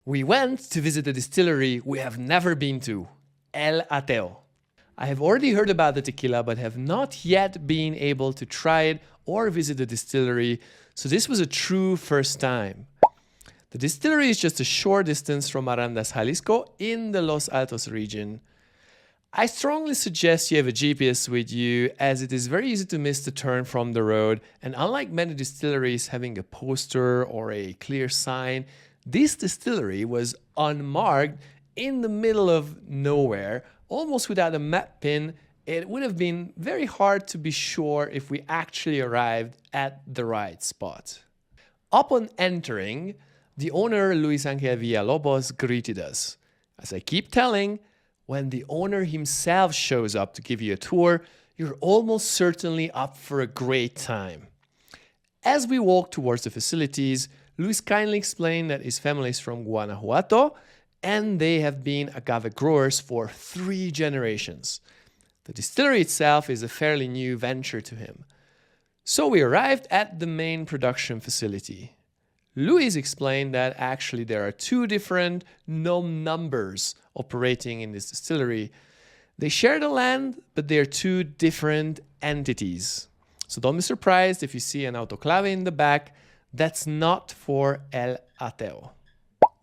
We went to visit a distillery we have never been to, El Ateo. I have already heard about the tequila but have not yet been able to try it or visit the distillery, so this was a true first time. The distillery is just a short distance from Arandas, Jalisco in the Los Altos region. I strongly suggest you have a GPS with you, as it is very easy to miss the turn from the road, and unlike many distilleries having a poster or a clear sign, this distillery was unmarked in the middle of nowhere, almost without a map pin. It would have been very hard to be sure if we actually arrived at the right spot. Upon entering, the owner, Luis Angel Villalobos, greeted us. As I keep telling, when the owner himself shows up to give you a tour, you're almost certainly up for a great time. As we walk towards the facilities, Luis kindly explained that his family is from Guanajuato and they have been agave growers for 3 generations. The distillery itself is a fairly new venture to him. So we arrived at the main production facility. Luis explained that actually there are 2 different numbers operating in this distillery. They share the land, but they are 2 different entities. So don't be surprised if you see an autoclave in the back. That's not for El Ateo.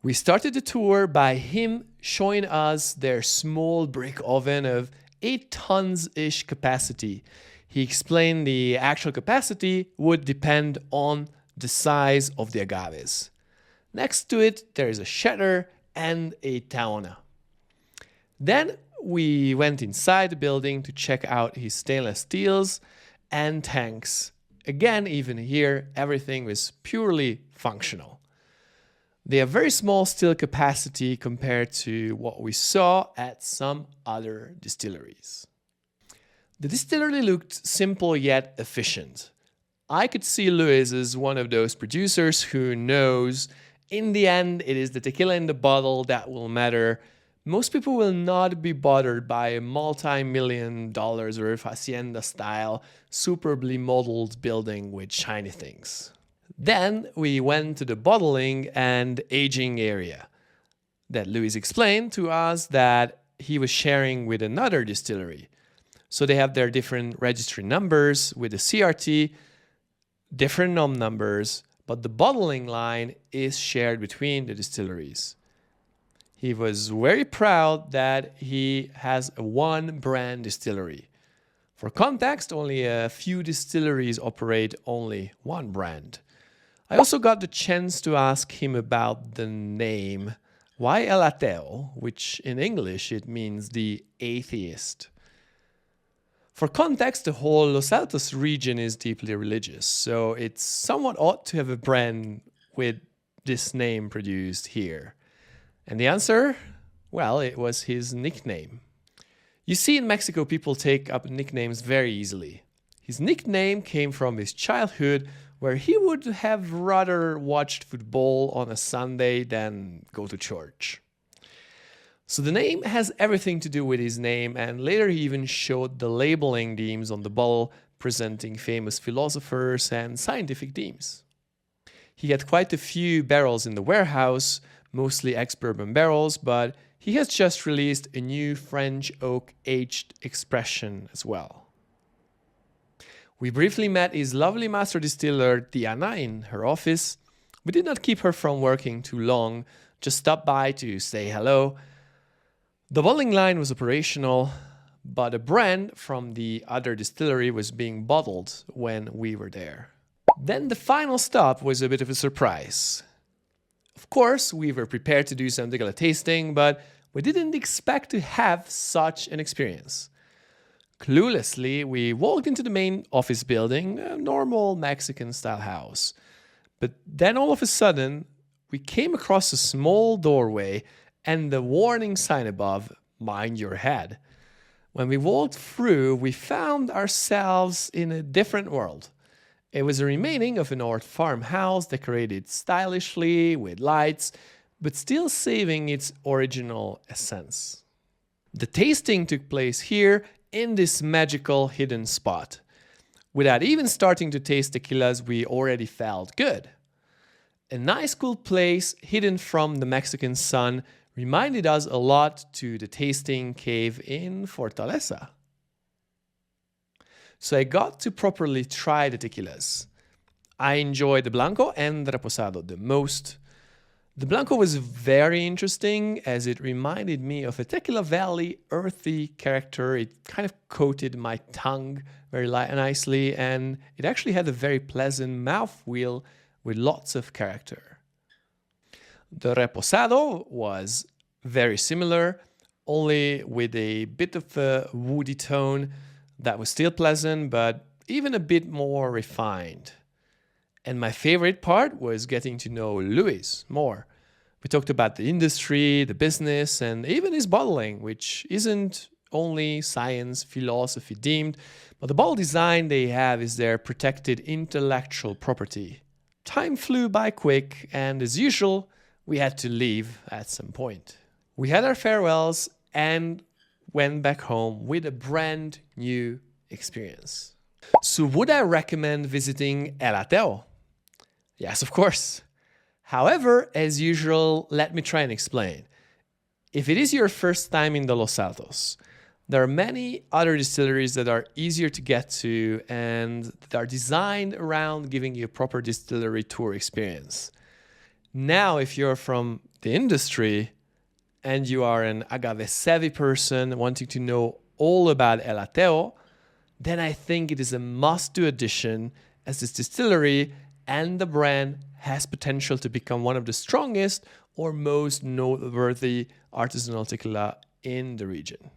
We started the tour by him showing us their small brick oven of 8 tons-ish capacity. He explained the actual capacity would depend on the size of the agaves. Next to it, there is a shatter and a taona. Then we went inside the building to check out his stainless steels and tanks. Again, even here, everything was purely functional. They have very small still capacity compared to what we saw at some other distilleries. The distillery looked simple yet efficient. I could see Luis as one of those producers who knows in the end it is the tequila in the bottle that will matter. Most people will not be bothered by a multi-million-dollar worth hacienda-style, superbly modeled building with shiny things. Then we went to the bottling and aging area that Luis explained to us that he was sharing with another distillery. So they have their different registry numbers with the CRT, different NOM numbers, but the bottling line is shared between the distilleries. He was very proud that he has a 1-brand distillery. For context, only a few distilleries operate only 1 brand. I also got the chance to ask him about the name. Why El Ateo, which in English it means the atheist. For context, the whole Los Altos region is deeply religious, so it's somewhat odd to have a brand with this name produced here. And the answer? Well, it was his nickname. You see, in Mexico, people take up nicknames very easily. His nickname came from his childhood, where he would have rather watched football on a Sunday than go to church. So the name has everything to do with his name, and later he even showed the labeling themes on the bottle, presenting famous philosophers and scientific themes. He had quite a few barrels in the warehouse, mostly ex-bourbon barrels, but he has just released a new French oak aged expression as well. We briefly met his lovely master distiller Diana in her office. We did not keep her from working too long, just stopped by to say hello. The bottling line was operational, but a brand from the other distillery was being bottled when we were there. Then the final stop was a bit of a surprise. Of course, we were prepared to do some tequila tasting, but we didn't expect to have such an experience. Cluelessly, we walked into the main office building, a normal Mexican-style house. But then all of a sudden, we came across a small doorway and the warning sign above, "Mind your head." When we walked through, we found ourselves in a different world. It was a remaining of an old farmhouse decorated stylishly with lights, but still saving its original essence. The tasting took place here in this magical hidden spot. Without even starting to taste tequilas, we already felt good. A nice cool place hidden from the Mexican sun reminded us a lot to the tasting cave in Fortaleza. So I got to properly try the tequilas. I enjoyed the Blanco and the Reposado the most. The Blanco was very interesting as it reminded me of a Tequila Valley earthy character. It kind of coated my tongue very nicely, and it actually had a very pleasant mouthfeel with lots of character. The Reposado was very similar, only with a bit of a woody tone that was still pleasant, but even a bit more refined. And my favorite part was getting to know Luis more. We talked about the industry, the business, and even his bottling, which isn't only science, philosophy deemed, but the bottle design they have is their protected intellectual property. Time flew by quick, and as usual, we had to leave at some point. We had our farewells and went back home with a brand new experience. So would I recommend visiting El Ateo? Yes, of course. However, as usual, let me try and explain. If it is your first time in the Los Altos, there are many other distilleries that are easier to get to and that are designed around giving you a proper distillery tour experience. Now, if you're from the industry and you are an agave-savvy person wanting to know all about El Ateo, then I think it is a must-do addition as this distillery and the brand has potential to become one of the strongest or most noteworthy artisanal tequila in the region.